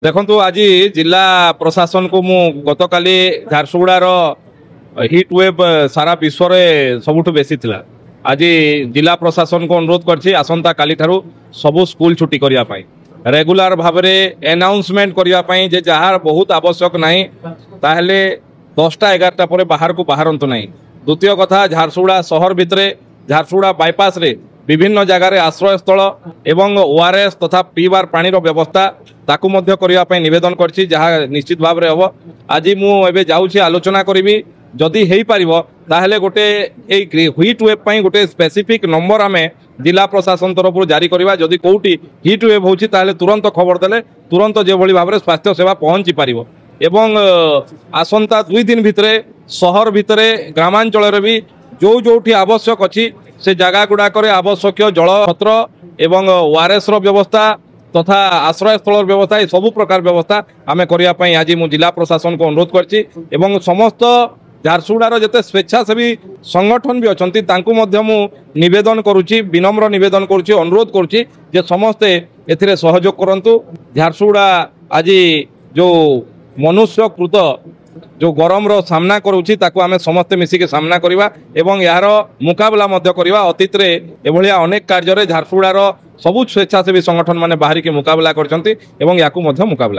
देखु आज जिला प्रशासन को मु गतकाली झारसुगुड़ार हिट वेव सारा विश्व में सबुठ बेसी थिला। आज जिला प्रशासन को अनुरोध करछि आसंता काली ठारू सबु स्कूल छुट्टी करिया पाई रेगुलर भाव में अनाउंसमेंट करिया पाई जे जहार बहुत आवश्यक नहीं ताहले 10टा 11टा पर बाहर को बाहरंतु नहीं। द्वितीय कथा झारसुगुड़ा शहर भितरे झारसुगुड़ा बाईपास रे विभिन्न जगार आश्रय स्थल एवं ओआरएस तथा पीबार पानी व्यवस्था ताकू मध्य करिया पई निवेदन करछि जहाँ निश्चित भाव में हम आज मुझे जाऊँगी आलोचना करी जदि हो पारिबो ताहले गोटे हीट वेव पई गोटे स्पेसिफिक नंबर आम जिला प्रशासन तरफ जारी करवा जदि कोउटी हीट वेव होछि ताहले तुरंत खबर देले तुरंत जो भली भाव में स्वास्थ्य सेवा पहुंची पारिबो एवं आसंता 2 दिन भितरे शहर भितरे ग्रामांचल भी जो जोठी आवश्यक अच्छी से जगह गुड़ाक आवश्यक जल छत्र एवं ओआरएस व्यवस्था तथा आश्रय स्थल व्यवस्था ये सबु प्रकार व्यवस्था आम करने आज मु जिला प्रशासन को अनुरोध करछि एवं समस्त झारसुगुड़ार जिते स्वेच्छासेवी संगठन भी अच्छी निवेदन करुच्ची विनम्र निवेदन करुच्ची अनुरोध करुच्ची जे समस्ते एथिरे सहयोग करंतु। झारसुगुड़ा आज जो मनुष्यकृत जो गरम रो सामना करुच्ची ताकू आमे समस्ते मिसिके सामना करिवा एवं यार मुकाबला मध्य करिवा। अतीत रे एभलिया अनेक कार्य रे झारसुगुड़ार सबु स्वेच्छासेवी संगठन माने बाहरी के मुकाबला करछंती एवं याकू मध्य मुकाबला